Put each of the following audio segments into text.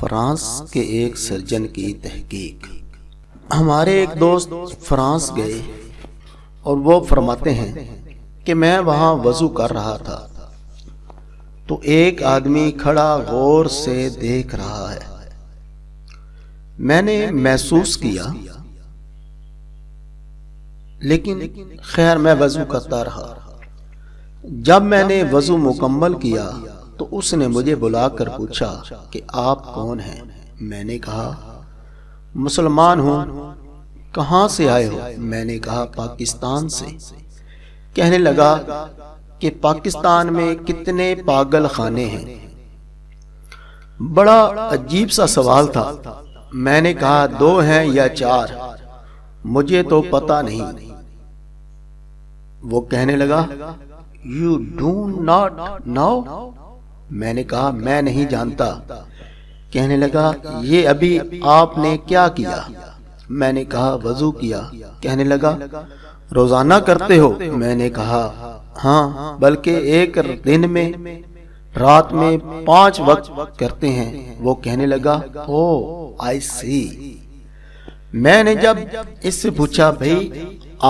France کے ایک surgeon کی تحقیق۔ ہمارے ایک دوست فرانس گئے اور وہ فرماتے ہیں کہ میں وہاں وضو کر رہا تھا تو ایک آدمی کھڑا غور سے دیکھ رہا ہے۔ میں نے محسوس کیا لیکن خیر میں وضو کرتا رہا۔ جب میں نے وضو مکمل کیا تو اس نے مجھے بلا کر پوچھا کہ آپ کون ہیں؟ میں نے کہا مسلمان ہوں۔ کہاں سے آئے ہو؟ میں نے کہا پاکستان سے۔ کہنے لگا کہ پاکستان میں کتنے پاگل خانے ہیں؟ بڑا عجیب سا سوال تھا۔ میں نے کہا 2 ہیں یا 4، مجھے تو پتہ نہیں۔ وہ کہنے لگا You do not know؟ میں نے کہا میں نہیں جانتا۔ کہنے لگا یہ ابھی آپ نے کیا کیا؟ میں نے کہا وضو کیا۔ کہنے لگا روزانہ کرتے ہو؟ میں نے کہا ہاں، بلکہ ایک دن میں رات میں 5 وقت کرتے ہیں۔ وہ کہنے لگا I see۔ میں نے جب اس سے پوچھا بھئی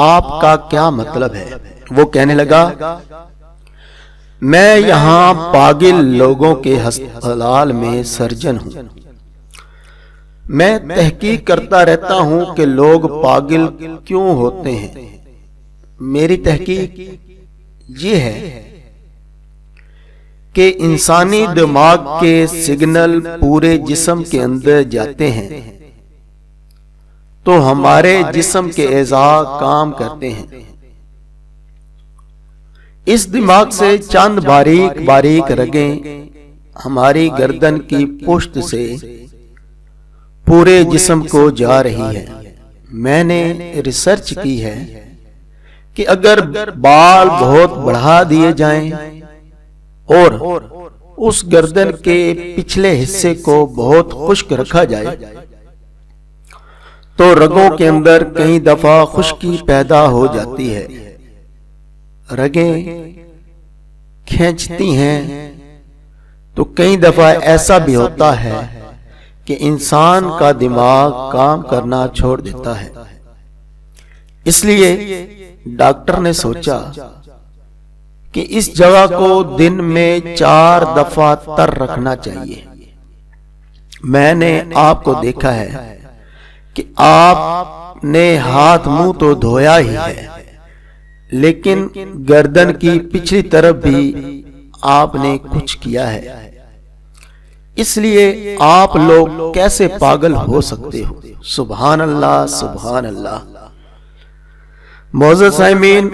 آپ کا کیا مطلب ہے؟ وہ کہنے لگا میں یہاں پاگل لوگوں کے ہسپتال میں سرجن ہوں۔ میں تحقیق کرتا رہتا ہوں کہ لوگ پاگل کیوں ہوتے ہیں۔ میری تحقیق یہ ہے کہ انسانی دماغ کے سگنل پورے جسم کے اندر جاتے ہیں تو ہمارے جسم کے اعضاء کام کرتے ہیں۔ اس دماغ سے چند باریک باریک رگیں ہماری گردن کی پشت سے پورے جسم کو جا رہی ہے۔ میں نے ریسرچ کی ہے کہ اگر بال بہت بڑھا دیے جائیں اور اس گردن کے پچھلے حصے کو بہت خشک رکھا جائے تو رگوں کے اندر کئی دفعہ خشکی پیدا ہو جاتی ہے۔ رگیں کھینچتی ہیں تو کئی دفعہ ایسا بھی ہوتا ہے کہ انسان کا دماغ کام کرنا چھوڑ دیتا ہے۔ اس لیے ڈاکٹر نے سوچا کہ اس جگہ کو دن میں 4 دفعہ تر رکھنا چاہیے۔ میں نے آپ کو دیکھا ہے کہ آپ نے ہاتھ منہ تو دھویا ہی ہے لیکن گردن کی پچھلی طرف بھی آپ نے کچھ کیا ہے۔ اس لیے آپ لوگ کیسے پاگل ہو سکتے ہو؟ سبحان اللہ، سبحان اللہ۔ معزز سامعین،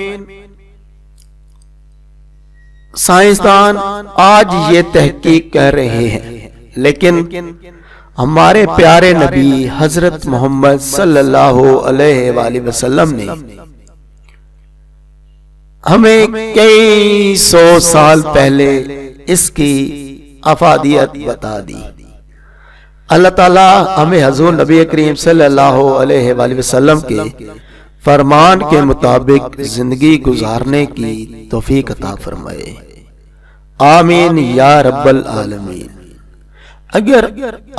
سائنسدان آج یہ تحقیق کر رہے ہیں لیکن ہمارے پیارے نبی حضرت محمد صلی اللہ علیہ وآلہ وسلم نے ہمیں کئی 100 سال پہلے اس کی افادیت بتا دی۔ اللہ تعالی ہمیں حضور نبی کریم صلی اللہ علیہ وآلہ وسلم کے فرمان کے مطابق زندگی گزارنے کی توفیق عطا فرمائے۔ آمین یا رب العالمین۔ اگر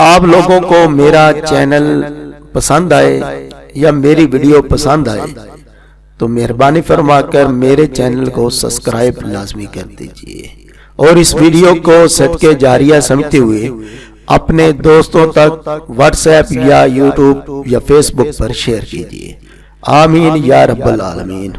آپ لوگوں کو میرا چینل پسند آئے یا میری ویڈیو پسند آئے تو مہربانی فرما کر میرے چینل کو سبسکرائب لازمی کر دیجئے اور اس ویڈیو کو صدقے جاریہ سمجھتے ہوئے اپنے دوستوں تک واٹس ایپ یا یوٹیوب یا فیس بک پر شیئر کیجئے۔ آمین یا رب العالمین۔